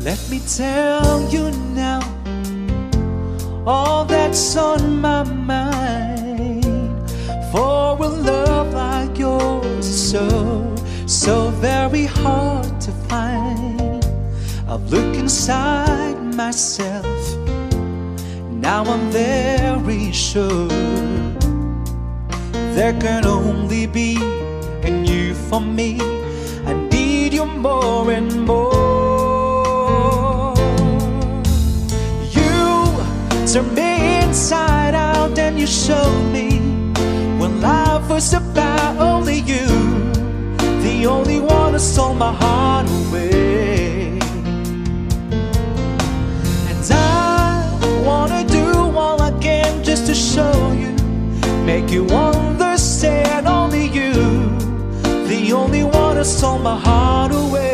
Let me tell you now all that's on my mind. For a love like yours is so very hard to find. I've looked inside myself, now I'm very sure there can only be a you for me. I need you more and more. You turned me inside out and you showed me what life was about. Only you, the only one who stole my heart away. And I wanna do all I can just to show you, make you understand. Only you, the only one who stole my heart away.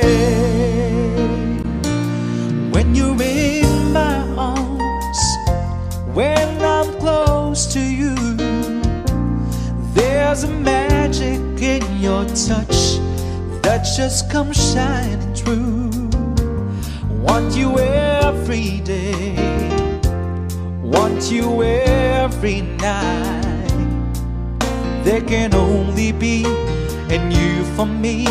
When you're in my arms, when I'm close to you, there's a magic in your touch that just comes shining through. Want you every day, want you every night. There can only be and you for me.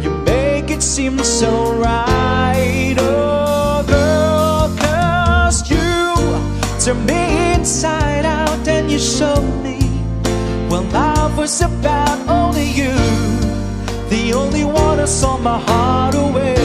You make it seem so right. Oh girl, 'cause you turned me inside out and you showed me what life was about. Only you, the only one who saw my heart away.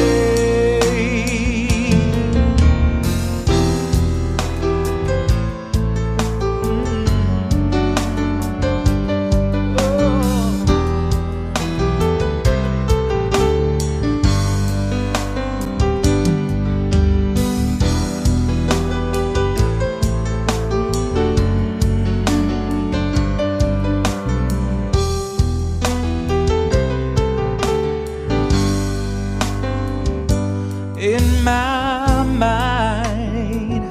In my mind,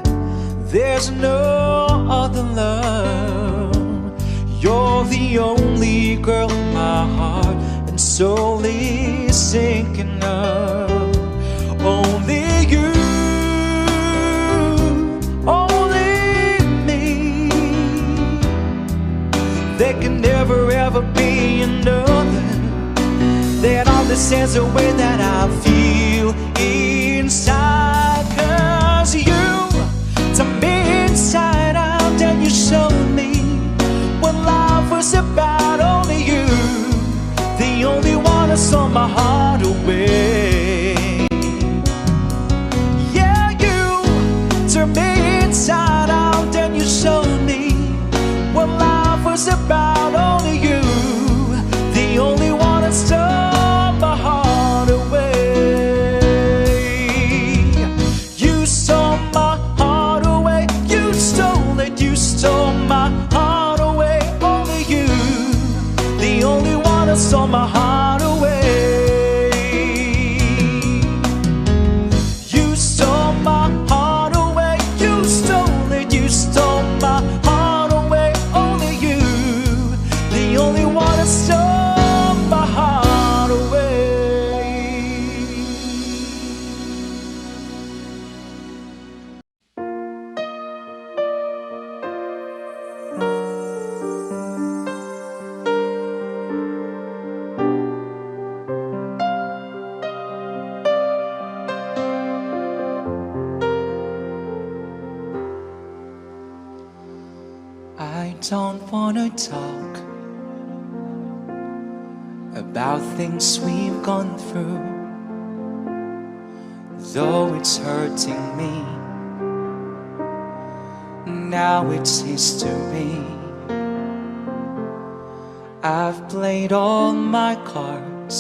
there's no other love. You're the only girl my heart and soul is thinking of. Only you, only me. There can never ever be another that understands the way that I feel inside. 'Cause you turned me inside out and you showed me what life was about. Only you, the only one who saw my heart away. Yeah, you turned me inside out and you showed me what life was about. Only you, the only one who stole my heart away. You stole my heart away. You stole it. You stole my heart away. Only you, the only one who stole my heart away. You stole my heart away. You stole it. You stole my heart away. Only you, the only one who stole my heart away. I don't wanna talk about things we've gone through, though it's hurting me. Now it's history. I've played all my cards,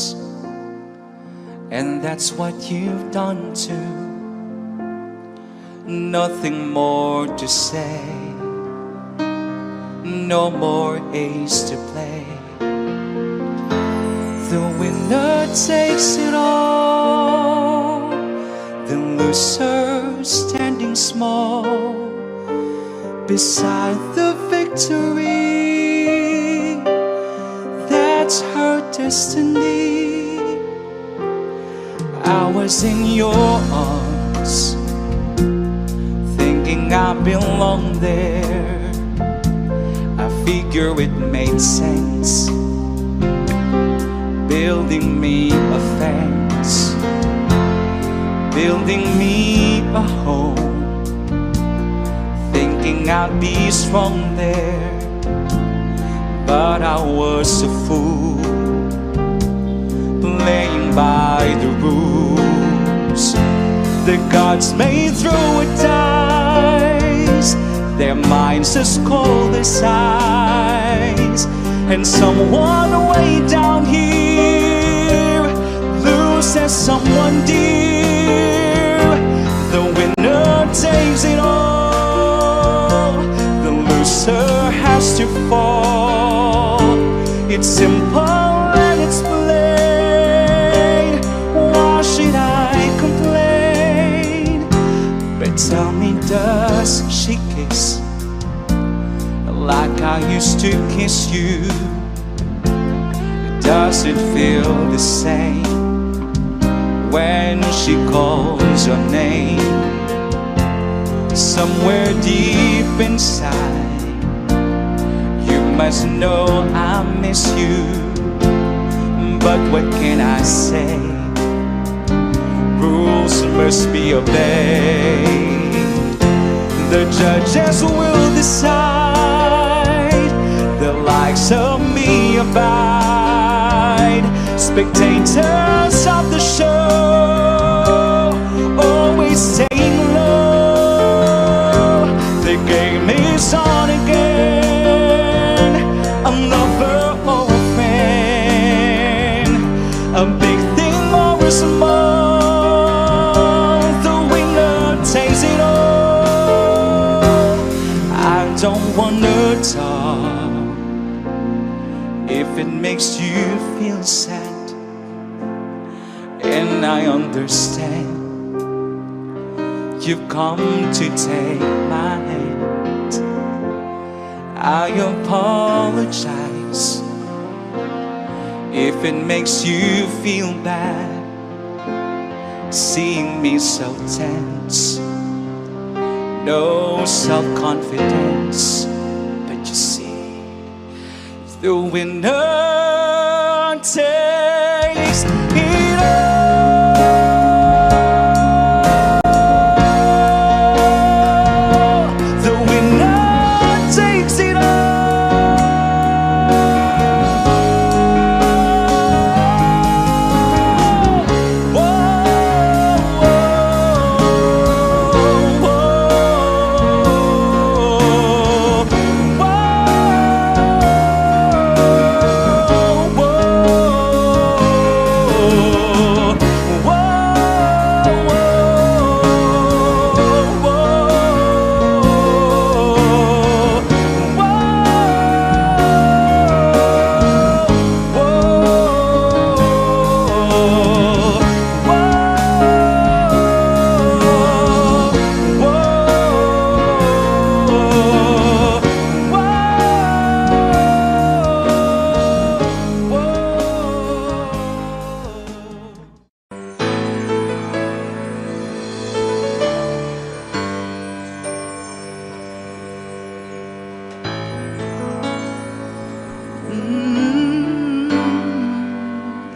and that's what you've done too. Nothing more to say, no more ace to play. The winner takes it all, the loser standing small beside the victory. That's her destiny. I was in your arms from there. I figure it made sense, building me a fence, building me a home, thinking I'd be strong there. But I was a fool, playing by the rules the gods made through a dice. Their minds as cold as ice, and someone way down here loses someone dear. The winner takes it all, the loser has to fall. It's simple and it's plain, why should I complain? But tell me, does she kiss like I used to kiss you? Does it feel the same when she calls your name? Somewhere deep inside, you must know I miss you. But what can I say? Rules must be obeyed. The judges will decide, the likes of me abide. Spectators of the show, always staying low. The game is on again, a lover or a fan, a big thing or a small, the winner takes it all. I don't wanna talk if it makes you feel sad, and I understand you've come to take my hand. I apologize if it makes you feel bad, seeing me so tense, no self-confidence. But you see, the winner takes it all. The winner takes it all.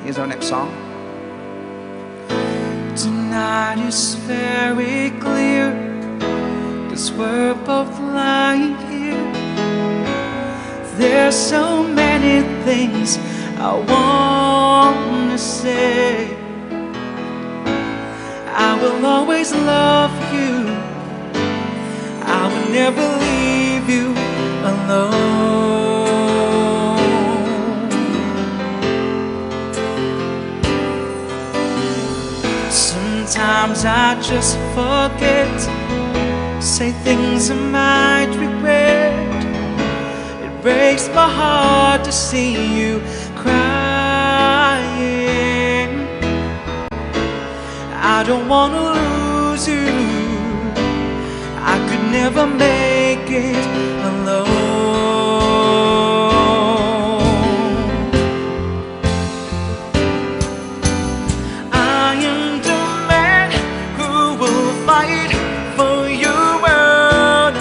Here's our next song. Tonight is very clear, 'cause we're both lying here. There's so many things I wanna say. I will always love you, I will never leave you alone. Sometimes I just forget, say things I might regret. It breaks my heart to see you crying. I don't want to lose you, I could never make it alone. I am the man who will fight for your word.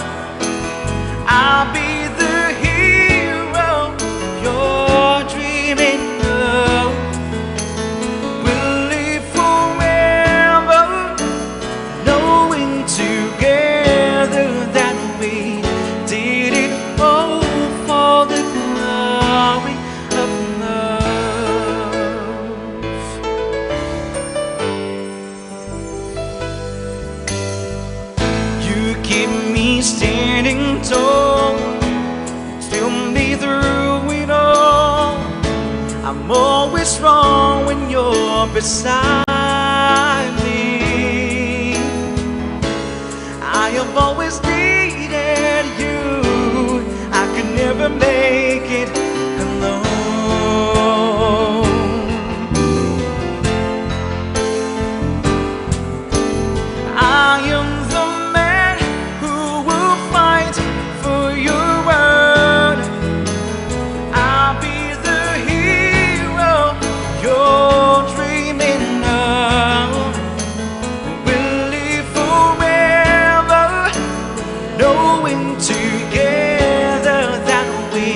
keep me standing tall, still me through it all. I'm always strong when you're beside me. I have always needed you. I could never make it alone. I am the man who will fight for your word. I'll be the hero you're dreaming of. We'll live forever, knowing together that we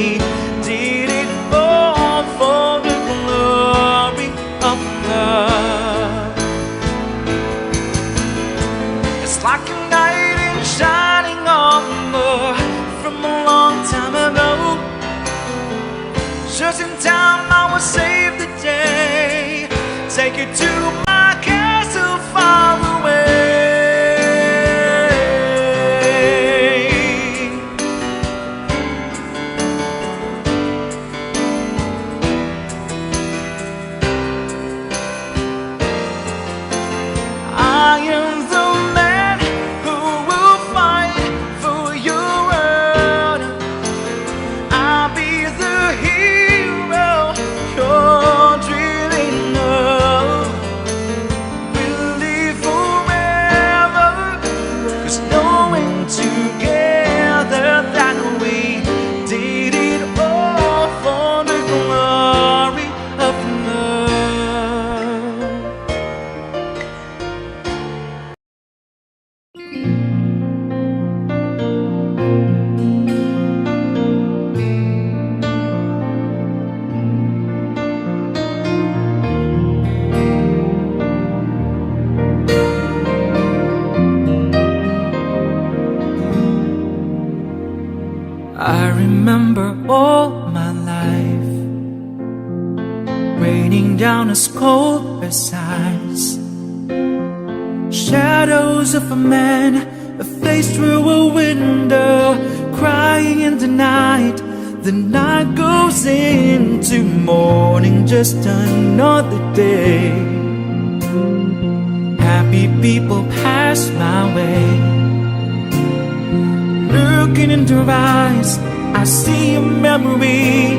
did it all for the glory of love. It's like a knight in shining armor from a long time ago. Just in time I will save the day, take you to my castle far away. I am the man who will fight for your word. I'll be the hero you're dreaming of. We'll live forever, 'cause knowing together that we did it all for the glory of love. I remember all my life raining down as cold as ice. Shadows of a man, a face through a window, crying in the night. The night goes into morning, just another day. Happy people pass my way. Looking into her eyes, I see a memory.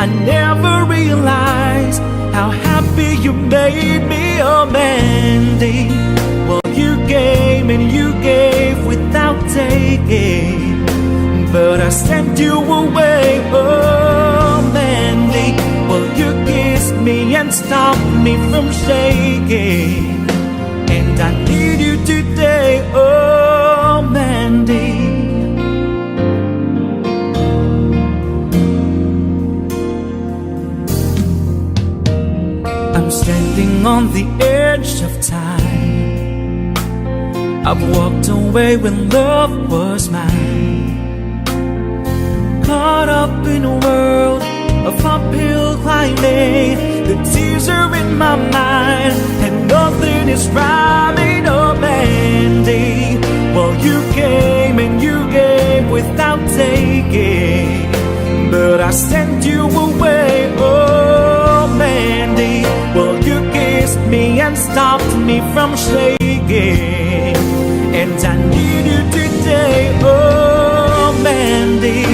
I never realized how happy you made me, oh Mandy. Well, you gave and you gave without taking, but I sent you away, oh Mandy. Well, you kissed me and stopped me from shaking, and I need you today, oh Mandy. I'm standing on the edge of time. I've walked away when love was mine. Caught up in a world of uphill climbing. The tears are in my mind and nothing is rhyming, oh Mandy. Well, you came and you gave without taking, but I sent you away, oh Mandy. Well, you kissed me and stopped me from shaking, and I need you today, oh Mandy.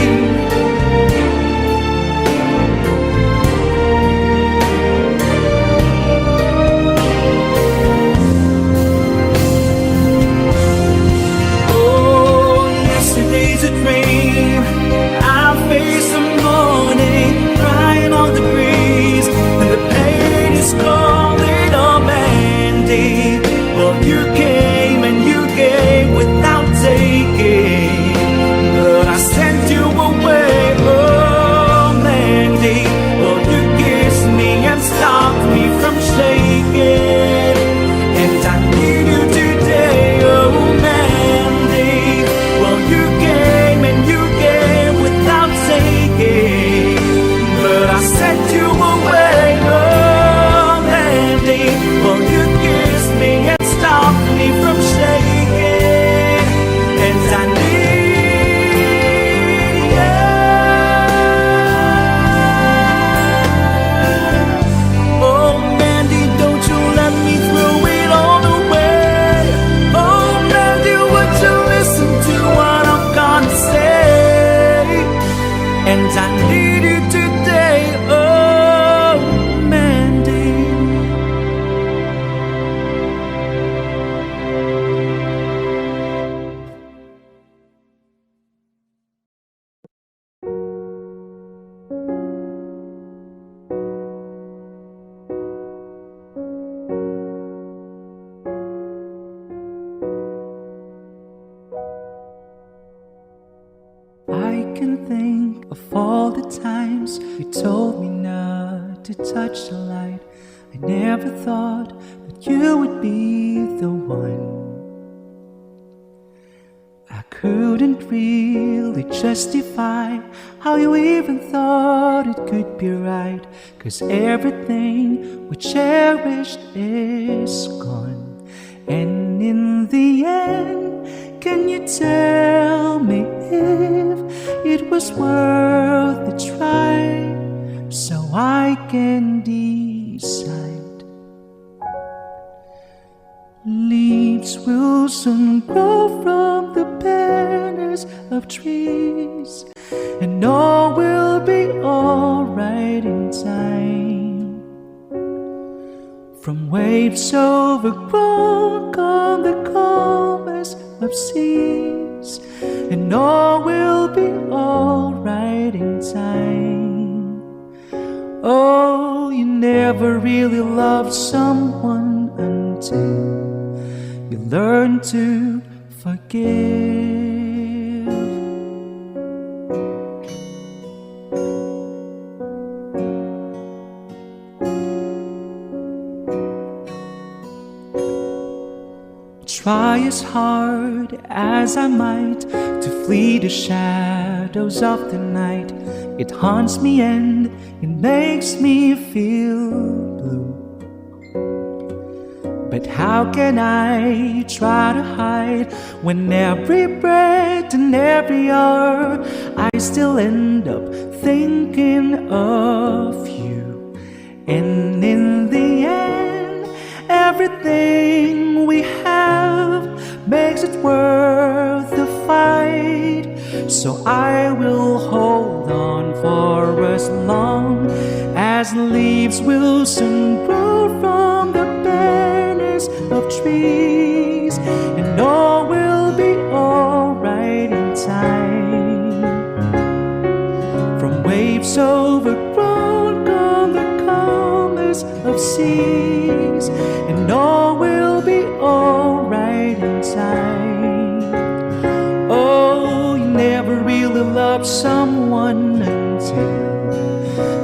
Oh, yesterday's a dream. I face the morning, crying on the breeze, and the pain is calling, oh Mandy. can think of all the times you told me not to touch the light. I never thought that you would be the one. I couldn't really justify how you even thought it could be right, 'cause everything we cherished is gone. And in the end, can you tell me if it was worth the try, so I can decide? Leaves will soon grow from the banners of trees, and all will be alright in time. From waves overgrown come the calmest of seas, and all will be alright in time. Oh, you never really loved someone until you learn to forgive. Try as hard as I might to flee the shadows of the night. It haunts me and it makes me feel blue. But how can I try to hide when every breath and every hour I still end up thinking of you? And in the end, everything we have makes it worth the fight. So I will hold on for as long as leaves will soon grow from the banners of trees, and all will be alright in time. From waves overgrown come the calmest of seas, and all will be alright in time. Oh, you never really loved someone until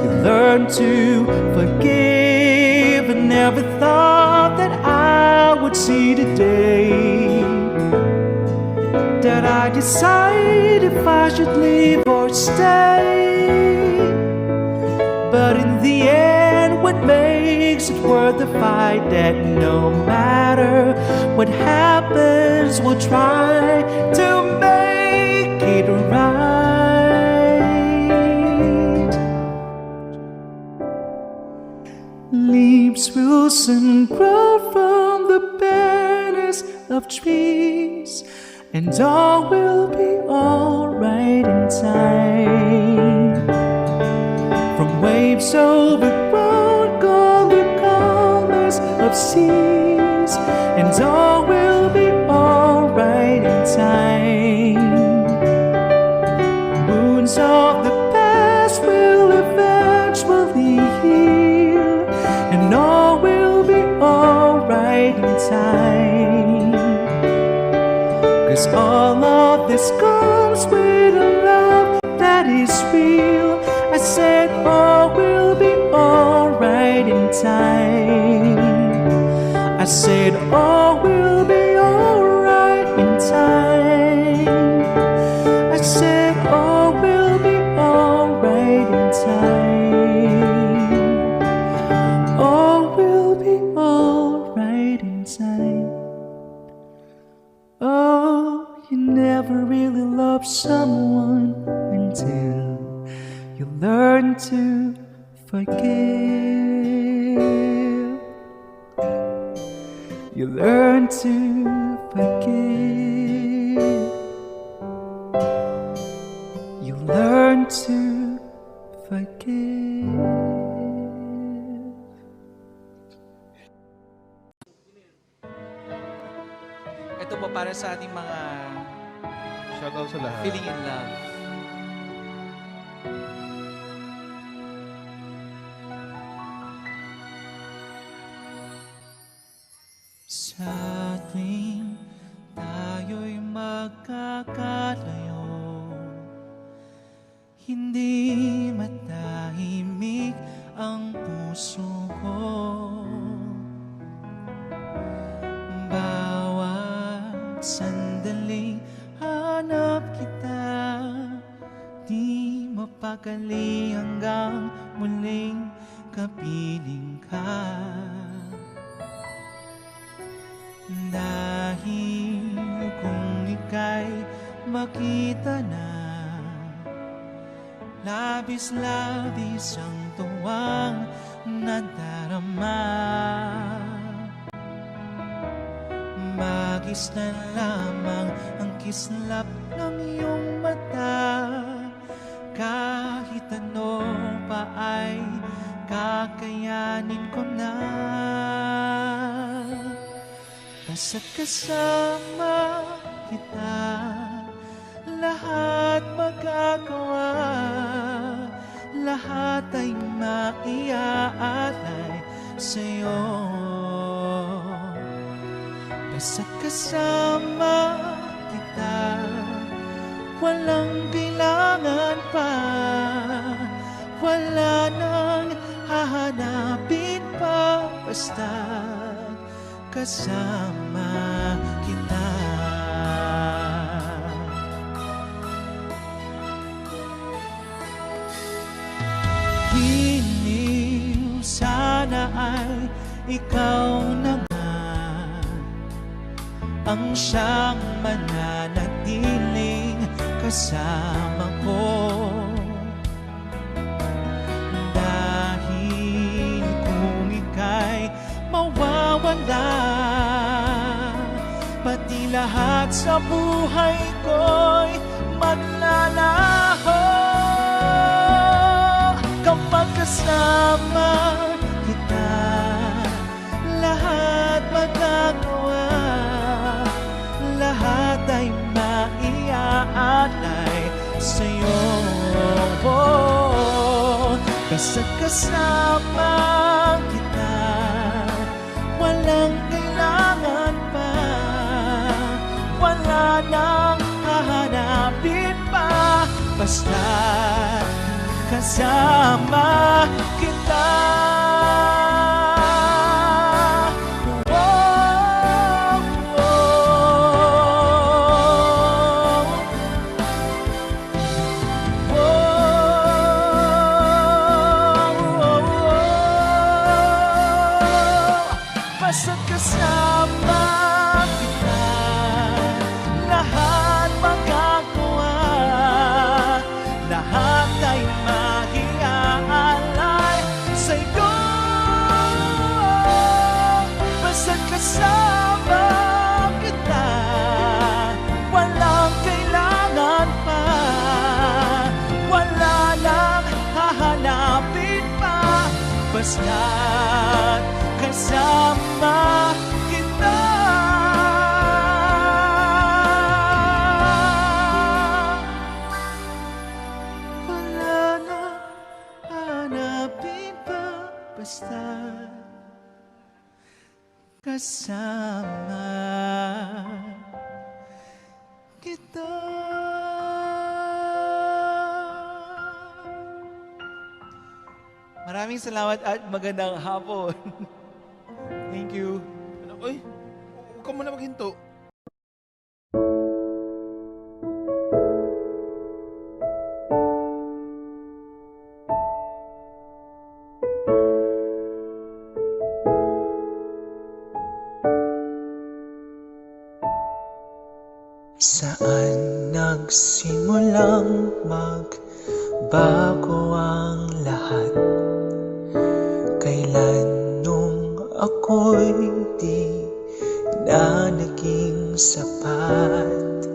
you learn to forgive. And never thought that I would see the day that I decide if I should leave or stay. But in the end, what makes it worth the fight? That no matter what happens, we'll try to make it right. Leaves will soon grow from the banners of trees, and all will be alright in time. From waves overgrown come the calmest of seas, and all will be alright in time. Wounds of the past will eventually heal, and all will be alright in time. 'Cause all of this comes with a love that is real. I said all will be alright in time. I said all will be alright in time. I said all will be alright in time. All will be alright in time. Oh, you never really loved someone until you learn to forgive. You learn to forgive. You learn to forgive. Ito po para sa ating mga Shoutout sa lahat. feeling in love. Sa tuwing tayo'y magkakalayo, sandaling hanap kita, di mapakali hanggang muling kapiling ka. Dahil kung ika'y makita na, labis-labis ang tuwang nadarama. Magis na lamang ang kislap ng iyong mata, kahit ano pa ay kakayanin ko na. Basta't kasama kita, lahat magagawa, lahat ay maiaalay sa'yo. Basta't kasama kita, walang kailangan pa, wala nang hahanapin pa. Basta't kasama kita. Hiniw sana ay ikaw naman ang siyang mananatiling kasama ko. Dahil kung ika'y mawawala, pati lahat sa buhay ko'y maglalaho. Kapag kasama kita, lahat magagawa, lahat ay maiaalay sa'yo. Basta't kasama kita, walang kailangan pa, wala nang hahanapin pa. Basta't kasama kita. Basta't kasama kita, lahat magagawa, lahat ay maiaalay sa'yo. Basta't kasama kita, walang kailangan pa, wala nang hahanapin pa. Basta't kasama kita. Wala na hanapin pa, basta kasama kita. Maraming salamat at magandang hapon. Thank you. Ano, oy, huwag ka muna maghinto. Saan nagsimulang magbago ang lahat? Kailan nung ako'y di na naging sapat?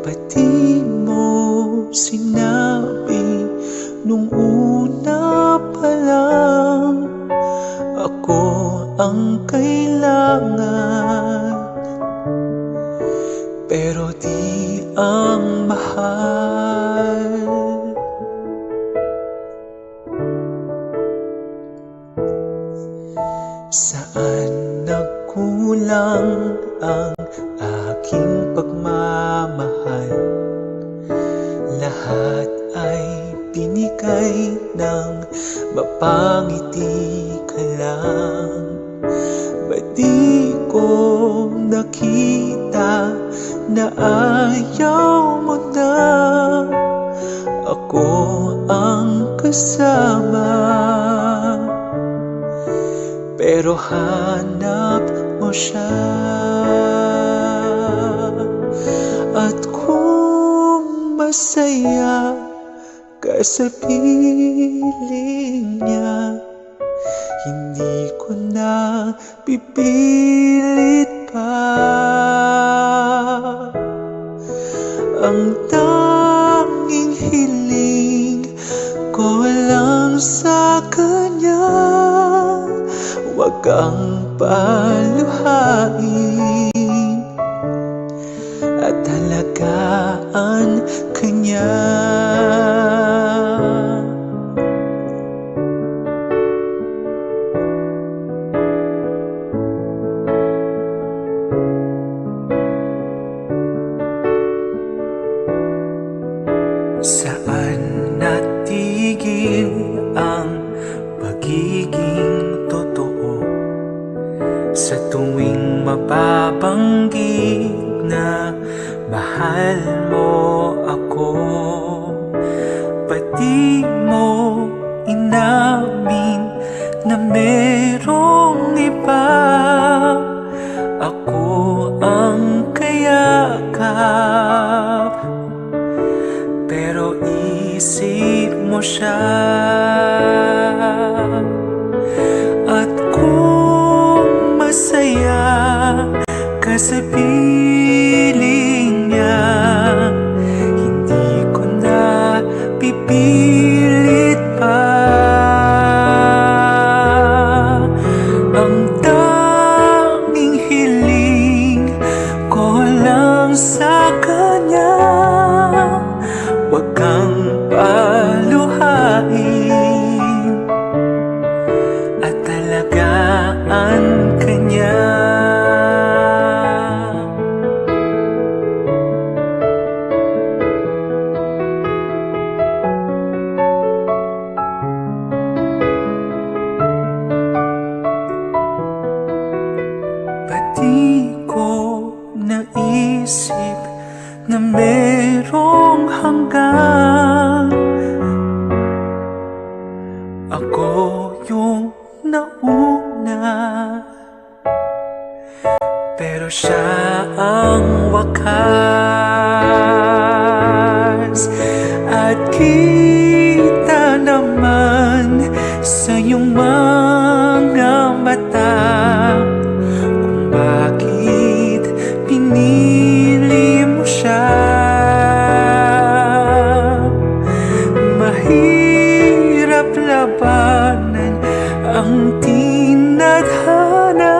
Pati mo sinabi nung una pa lang, ako ang kailangan, pero di ang mahal. Saan nagkulang ang aking pagmamahal? Lahat ay binigay ng mapangiti ka lang. Ba't di ko nakita na ayaw mo na ako ang kasama, pero hanap mo siya. At kung masaya ka sa piling niya, hindi ko na pipilit pa. Ang tanging hiling ko lang sa kanya, huwag kang paluhain at halagaan kanya. Saan natigil ang pagiging totoo? Sa tuwing mababanggit na mahal mo ako, pati mo inamin na merong iba. Ako ang kayakap, pero isip mo siya. At kung masaya ka sa piling niya, hindi ko na pipilit pa. Ang tanging hiling ko lang sa kanya, huwag kang paluhain at talagaan kanya. Pati ko naisip na merong hanggang ako yung nauna, pero siya ang wakas. At kita naman sa iyong mga mata kung bakit pinili mo siya. Mahirap labanan ang tinadhana,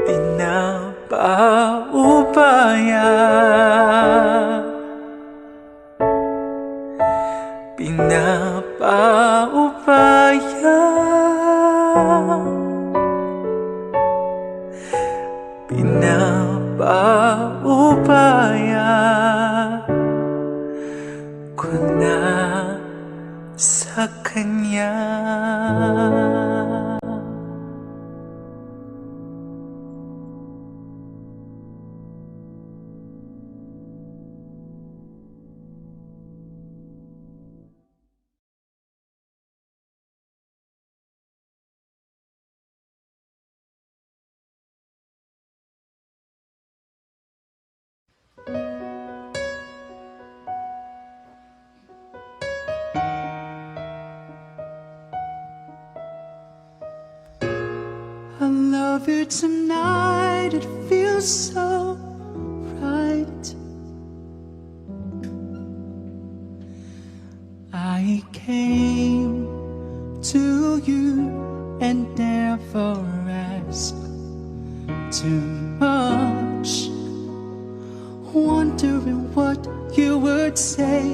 pinapaubaya, pinapaubaya, pinapaubaya ko na sa kanya. I love you tonight, it feels so right. I came to you and never asked too much, wondering what you would say,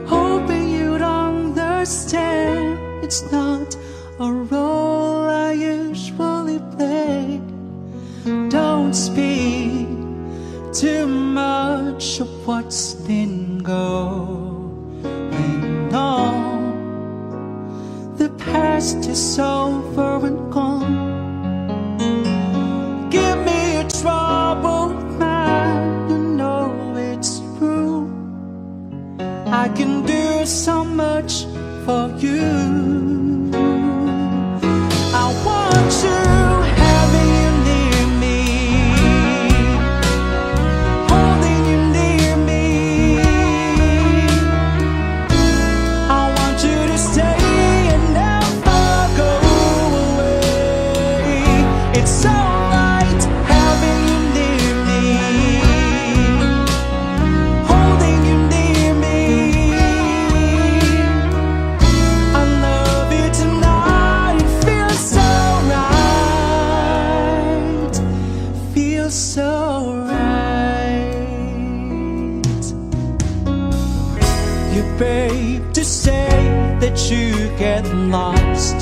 hoping you'd understand it's not a role I usually play. Don't speak too much of what's been going on. The past is over and gone. much for you. I want you, having you near me, holding you near me. I want you to stay and never go away. It's alright having you near me, holding you near me. I love you tonight, it feels so right, feels so right. You brave to say that you get lost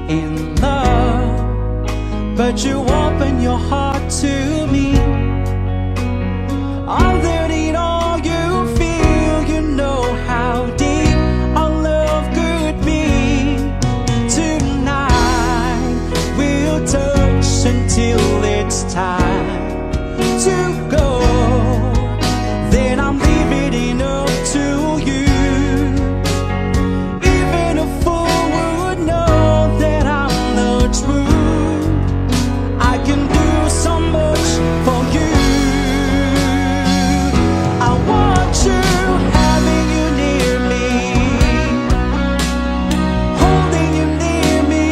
in love, but you open your heart to me. Underneath all you feel, you know how deep our love could be. Tonight we'll touch until it's time to go. Then I'm leaving it up to you. Even a fool would know that I'm the truth. I can do so much for you. I want you, having you near me, holding you near me.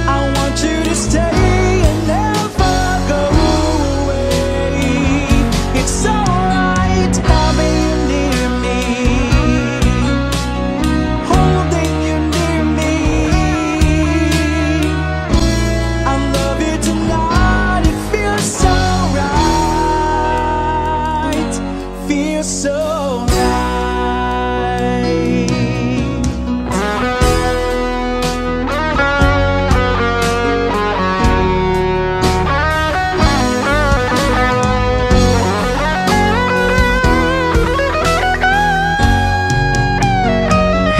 I want you to stay and never go away. It's alright having you near me, holding you near me. I love you tonight, it feels so right, feels so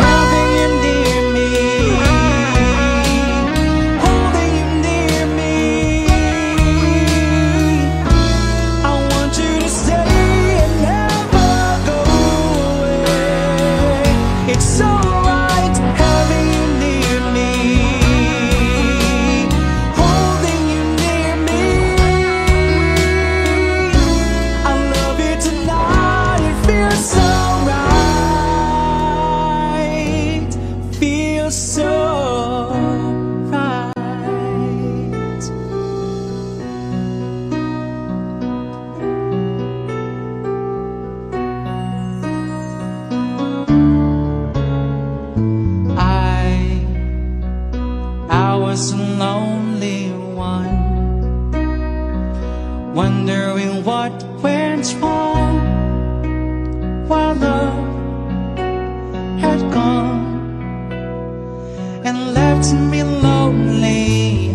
having you near me, holding you near me. I want you to stay and never go away. It's alright having you near me, holding you near me. I love you tonight, it feels so right, feels so right. I was a lonely one, wondering what went wrong while love had gone and left me lonely.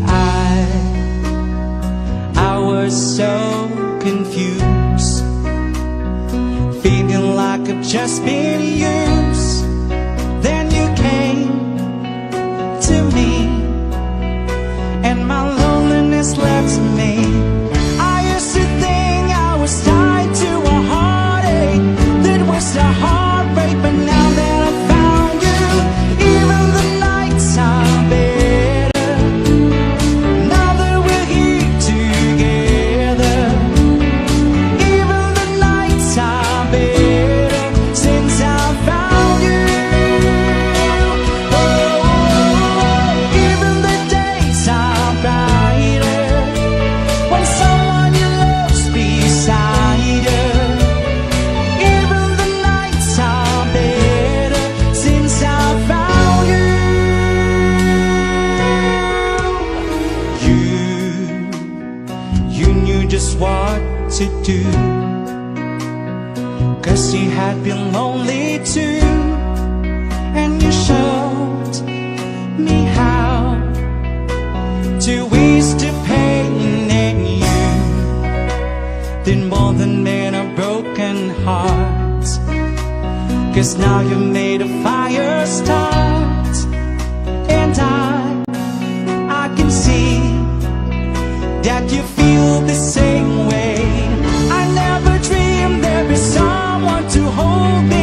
I was so confused, feeling like I've just been used. Then you came to me, and my loneliness left me. I used to think I was tied to a heartache that was a heartbreak, but now that I found you, even the nights are better. Now that we're here together, even the nights are better since I found you. Even the days are brighter when someone you love's beside you. Even the nights are better since I found you. You knew just what to do, 'cause you had been lonely too, and you showed me how to ease the pain in you. Did more than mend a broken heart, 'cause now you made a fire start. And I can see that you feel the same way. I never dreamed there'd be someone to hold me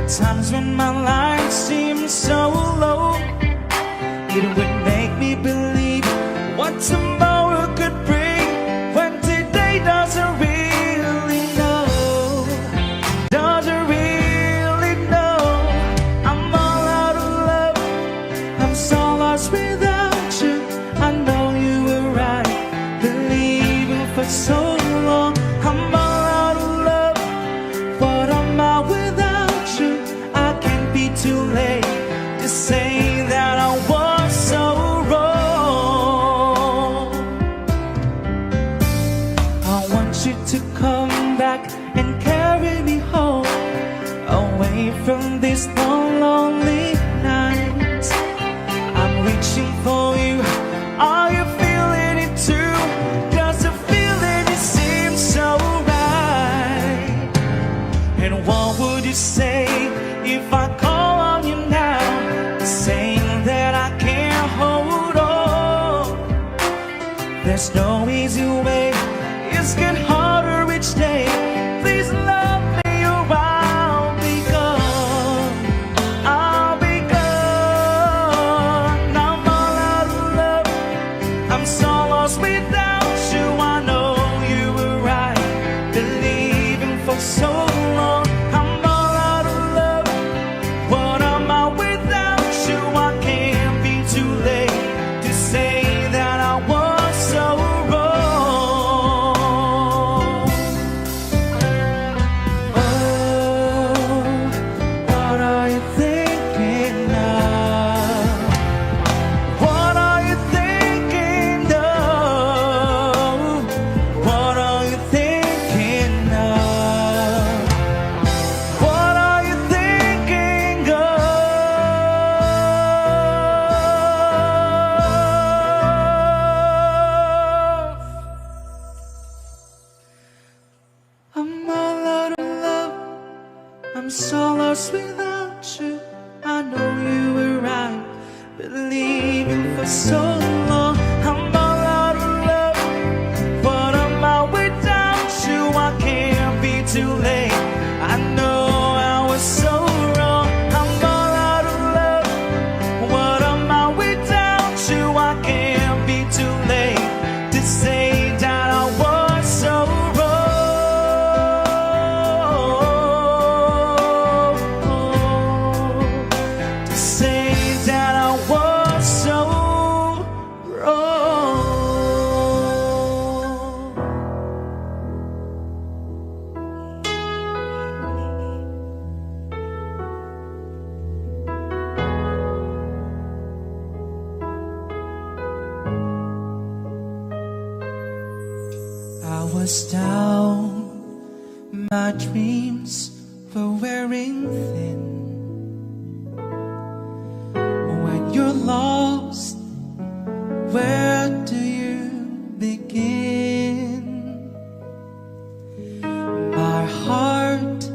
There are times when my life seems so low. It would make me believe what tomorrow could bring, when today doesn't really know. Doesn't really know. I'm all out of love. I'm so lost without you. I know you were right, believing for so long. I'm all out of love. What am I without you? I can't be too late to say that I was so wrong. I want you to come back and carry me home, away from this long, lonely night. I'm reaching for you. Are you feeling it too? Does the feeling, it seems so right? And what would you say if I call on you now, saying that I can't hold on? There's no easy way, it's getting harder each day. Please love me or I'll be gone. I'll be gone. I'm all out of love. I'm so lost without you. I know you were right, believing for so long. I'm all out of love. What am I without you? I can't be too late to say that I was so wrong. Oh, what are you thinking now? What are you thinking of? What are you thinking now? What are you thinking of? I'm all out of love. I'm so lost without you. I know you were right, believing for so long. I'm all out of love. What am I without you? I can't be too late. I know I was so wrong. I'm all out of love. What am I without you? I can't be too late to say that I was so wrong. To say that I was so wrong. I was down, my dreams were wearing thin. When you're lost, where do you begin? My heart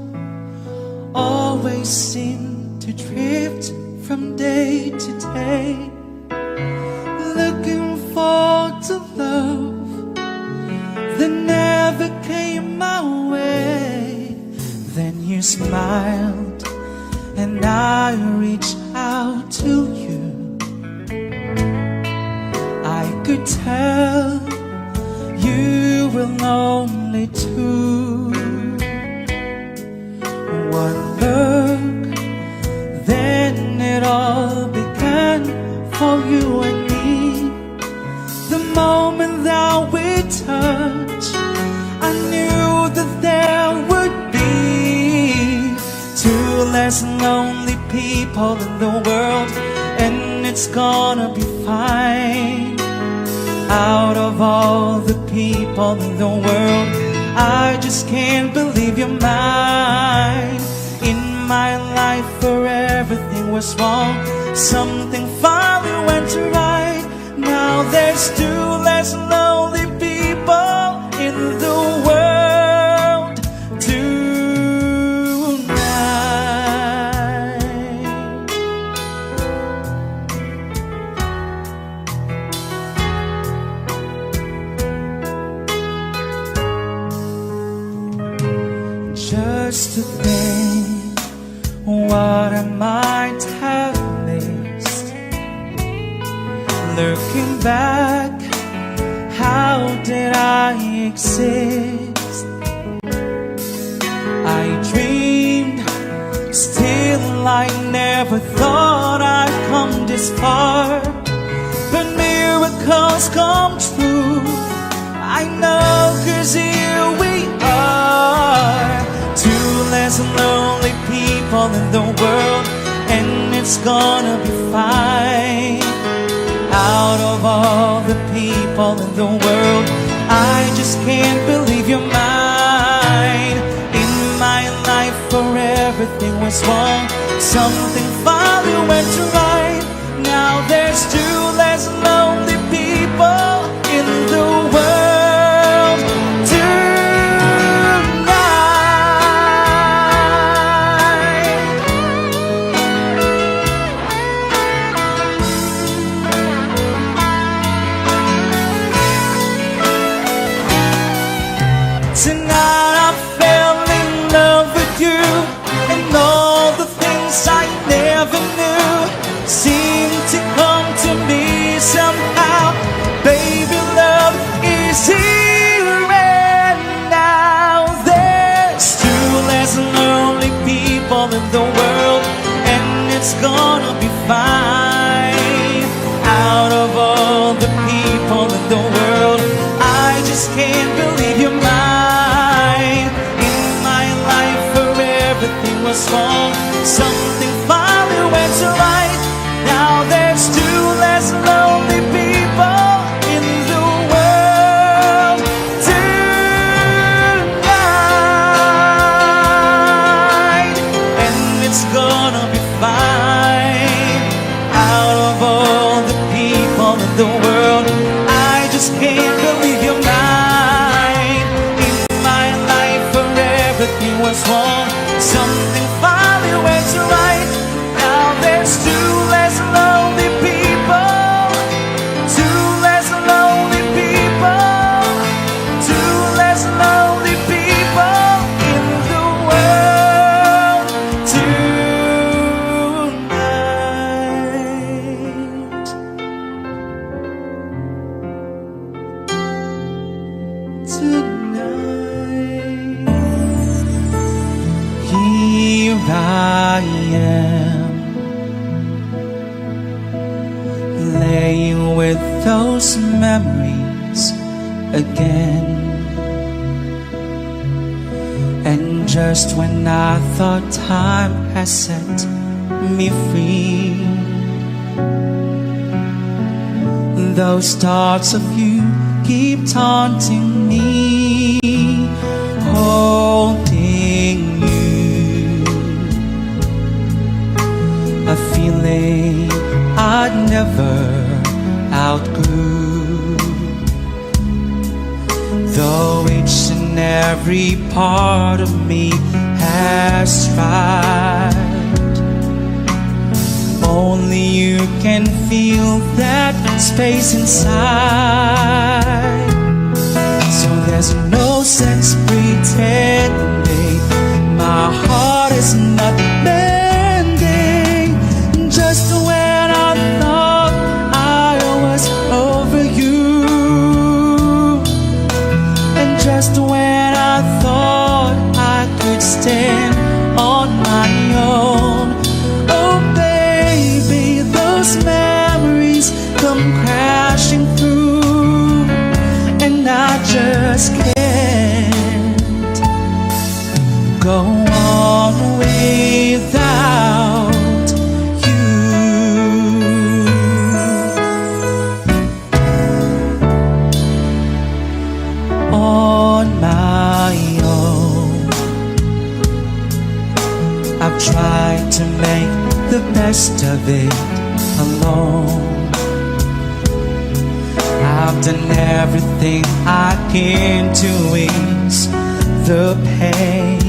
always seemed to drift from day to day, looking forward to love that never came my way. Then you smiled and I reached out to you. I could tell you were lonely too. One look, then it all began for you and me. The moment that we touched, I knew that there would be two less lonely people in the world, and it's gonna be fine. Out of all the people in the world, I just can't believe you're mine. In my life where everything was wrong, something finally went right. Now there's two less lonely people in the world tonight. Just to think exist. I dreamed, still I never thought I'd come this far. But miracles come true, I know, 'cause here we are. Two less lonely people in the world, and it's gonna be fine. Out of all the people in the world, I just can't believe you're mine. In my life where everything was wrong, something finally went right. Now there's two less lonely people in the world tonight. Tonight I fell in love with you, and all the things I never knew seem to come to me somehow. Baby, love is here and now. There's two less lonely people in the world, and it's gonna be fine. Out of all the people in the world, I just can't believe you're mine. In my life where everything was wrong, something finally went right. Now there's two less lonely people in the world tonight, and it's gonna be fine. Out of all the people in the world, I just can't believe you're mine. In my life where everything was wrong, something finally went right. Now there's two less lonely people, two less lonely people, two less lonely people in the world tonight. Tonight, here I am, laying with those memories again. And just when I thought time has set me free, those thoughts of you keep taunting me, holding you, a feeling I'd never outgrew. Though each and every part of me has tried, only you can feel that space inside. So there's no sense pretending my heart is not bending. Just when I thought I was over you, and just when I thought I could stand on my own, oh baby, those memories come crashing through, and I just can't go on without you. On my own, I've tried to make the best of it alone. I've done everything I can to ease the pain,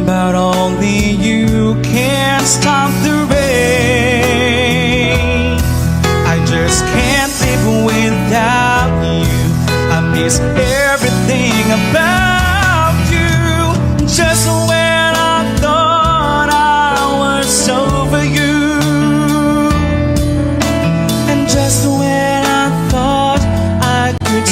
but only you can stop the rain. I just can't live without you. I miss everything about you. Just when I thought I was over you, and just when I thought I could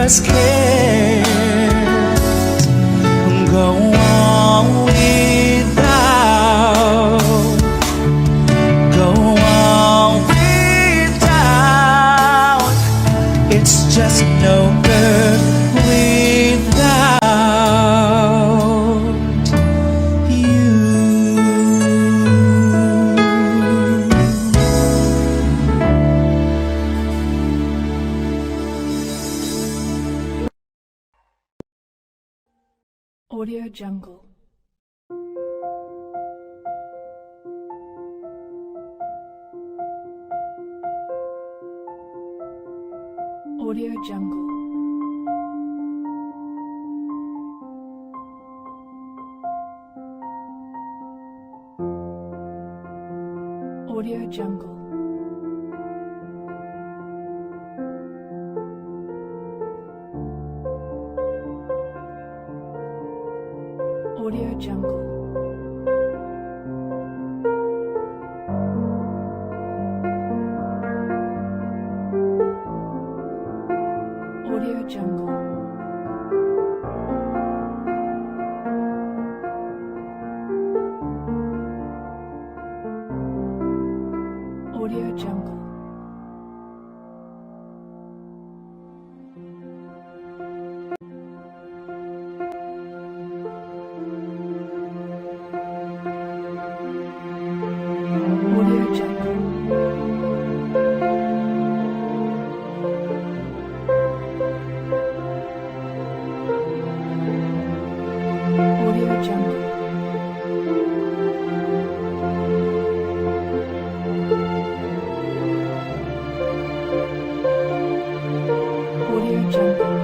just can't go on without, go on without. It's just no good without you. Audio Jungle. Audio Jungle. Audio Jungle. Audio Jungle. Audio Jungle. Audio Jungle. Audio Jungle. Audio Jungle. Audio Jungle. Audio Jungle.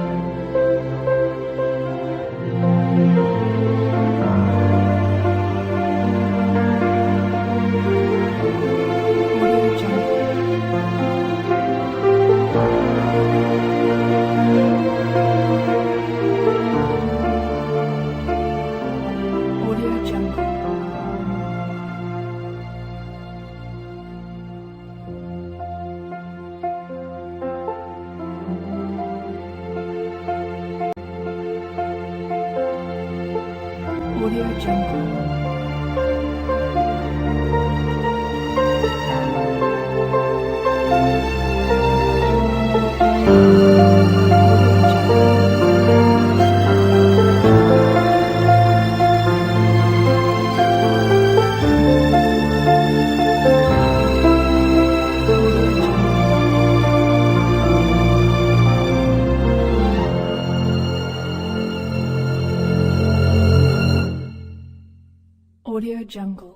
Audio Jungle. Audio Jungle. Audio Jungle.